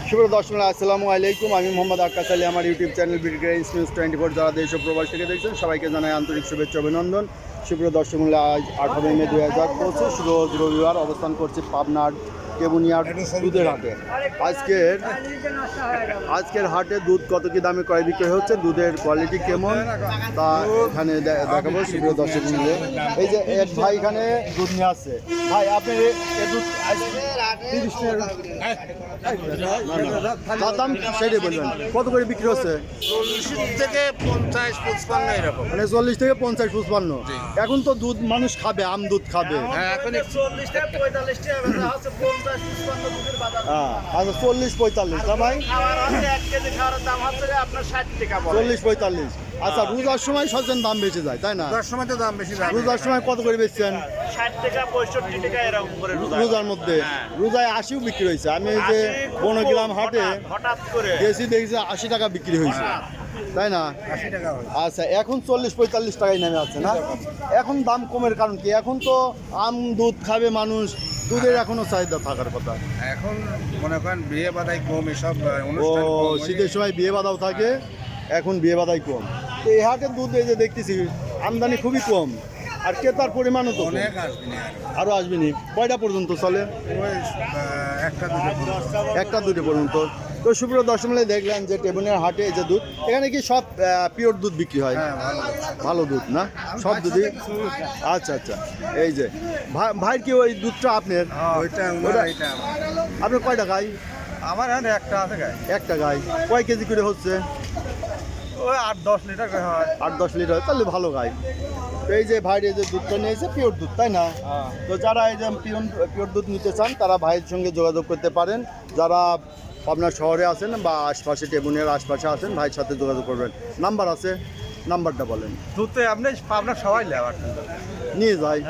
সুপ্রিয় দর্শক আসসালামু আলাইকুম। আমি মোহাম্মদ আক্কাস আলী। আমার ইউটিউব চ্যানেল বিডিগ্রেন্স নিউজ 24 যারা দেশ ও প্রবাস থেকে দেখছেন সবাইকে জানাই আন্তরিক শুভেচ্ছা অভিনন্দন। সুপ্রিয় দর্শক আজ 18 মে 2025 রোজ রবিবার অবস্থান করছি পাবনার কেবুনিয়ার দুধের হাটে। আজকের হাটে দুধ কত কি দামে ক্রয় বিক্রয় হচ্ছে, দুধের কোয়ালিটি কেমন তা এখানে দেখাবো। সুপ্রিয় দর্শক মিলে এই যে এক ভাই এখানে দুধ নিয়ে আসছে। ভাই আপনি দুধ 30 দাম সেটাই বলবেন, কত করে বিক্রি হচ্ছে? 40 থেকে 50-55 এরকম। মানে 40 থেকে 50-55। এখন তো দুধ মানুষ খাবে, আম দুধ খাবে। হ্যাঁ, এখন 40 থেকে 45 টাকা আছে, 50-55 দুধের বাজার। আচ্ছা 40-45 না ভাই? খাওয়ার হচ্ছে 1 কেজি খাওয়ার দাম হচ্ছে আপনার 60 টাকা পড়ে। 40-45। আচ্ছা রোজার সময় সবজন দাম বেশি যায় তাই না? রোজার সময় তো দাম বেশি যায়। রোজার সময় কত করে বেচছেন? 60 টাকা 65 টাকা এরকম করে রোজার মধ্যে রোজায় 80 বিক্রি হয়েছে। আমি এই যে বনগ্রাম হাটে হঠাৎ করে গেছি দেখছি 80 টাকা বিক্রি হয়েছে তাই না? 80 টাকা হয়। আচ্ছা এখন 40-45 টাকায় নেমে আছে না? এখন দাম কমের কারণ কি? এখন তো আম দুধ খাবে মানুষ, দুধের এখনো চাহিদা থাকার কথা। এখন মনে করেন বিয়ে বাদাই কম, এসব ও অনুষ্ঠান কম। শীতের সময় বিয়ে বাদাও থাকে, এখন বিয়ে বাদাই কম। তো এই হাটের দুধ এই যে দেখতেছি আমদানি খুবই কম, আর ক্রেতার পরিমাণও তো অনেক আসবে না আরও আসবেনি। কয়টা পর্যন্ত চলে? ওই একটা দুটো একটা দুটো পর্যন্ত। তো সুপ্রিয় দর্শক মিলে দেখলেন যে টেবুনের হাটে যে দুধ, এখানে কি সব পিওর দুধ বিক্রি হয়? হ্যাঁ, ভালো। ভালো দুধ না সব দুধই? আচ্ছা আচ্ছা। এই যে ভাই কি ওই দুধটা আপনার? ওইটা এটা আপনার কয়টা গাই? আমার এখানে একটা আছে গায়ে। একটা গাই কয় কেজি করে হচ্ছে? ওই 8-10 লিটার করে হয়। 8-10 লিটার, তাহলে ভালো গাই। তো এই যে ভাইয়ের এই যে দুধটা নিয়েছে পিওর দুধ তাই না? তো যারা এই যে পিওর দুধ নিতে চান তারা ভাইয়ের সঙ্গে যোগাযোগ করতে পারেন। যারা আপনার শহরে আছেন বা আশপাশে টেবুনের আশপাশে আছেন ভাইয়ের সাথে যোগাযোগ করবেন। নাম্বার আছে, নাম্বারটা বলেন। দুধে আপনি আপনার সবাই লেবার নিয়ে যায়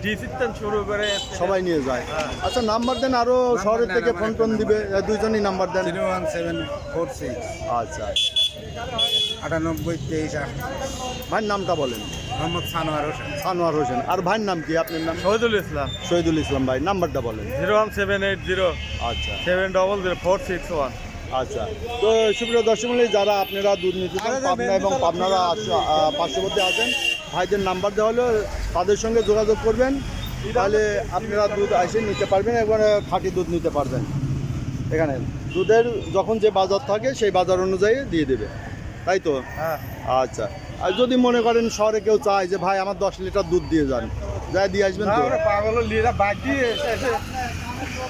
ডিসিশন শুরু করে সবাই নিয়ে যায়। আচ্ছা নাম্বার দেন, আরও শহরের থেকে ফোন টোন দিবে, দুইজনই নাম্বার দেন। 01746 আচ্ছা 9823 ভাইয়ের নামটা বলেন। মোহাম্মদ সানোয়ার হোসেন। সানোয়ার হোসেন। আর ভাইয়ের নাম কি? আপনার নাম? শহীদুল ইসলাম। শহীদুল ইসলাম ভাই। নাম্বারটা বলেন। 01780 আচ্ছা 700 461। আচ্ছা। তো সুপ্রিয় দর্শক মণ্ডলী, যারা আপনারা দুধ নিতে চান পাবনা এবং পাবনারা পার্শ্ববর্তী আছেন, ভাইদের নাম্বার দেওয়া হলো, তাদের সঙ্গে যোগাযোগ করবেন, তাহলে আপনারা দুধ এসে নিতে পারবেন এবং খাঁটি দুধ নিতে পারবেন। এখানে দুধের যখন যে বাজার থাকে সেই বাজার অনুযায়ী দিয়ে দেবে, তাই তো? হ্যাঁ। আচ্ছা। আর যদি মনে করেন শহরে কেউ চায় যে ভাই আমার 10 লিটার দুধ দিয়ে যান, যাই দিয়ে আসবেন তো? পাগল লিরা বাকি এসে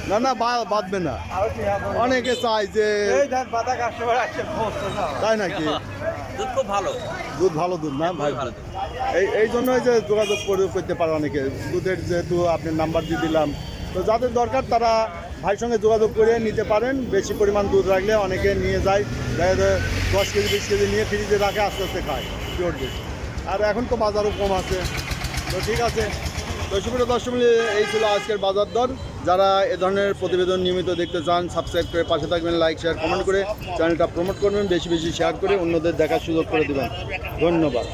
না না বাঁধবে না। অনেকে চায় যে এই ধান পাতা কাস্টমার আসছে বসতো না। তাই নাকি? দুধ খুব ভালো। দুধ ভালো দুধ না ভাই? এই জন্যই যে যোগাযোগ করতে পারে অনেকে। দুধের যেহেতু আপনার নাম্বার দিয়ে দিলাম, তো যাদের দরকার তারা ভাইয়ের সঙ্গে যোগাযোগ করে নিতে পারেন। বেশি পরিমাণ দুধ রাখলে অনেকে নিয়ে যায়, 10 কেজি 20 কেজি নিয়ে ফ্রিজে রাখে, আস্তে আস্তে খায় পিওর দুধ। আর এখন তো বাজারও কম আছে। তো ঠিক আছে। তো সুপ্রিয় দর্শক মিলে এই ছিল আজকের বাজার দর। যারা এ ধরনের প্রতিবেদন নিয়মিত দেখতে চান সাবস্ক্রাইব করে পাশে থাকবেন, লাইক শেয়ার কমেন্ট করে চ্যানেলটা প্রমোট করবেন, বেশি বেশি শেয়ার করে অন্যদের দেখার সুযোগ করে দেবেন। ধন্যবাদ।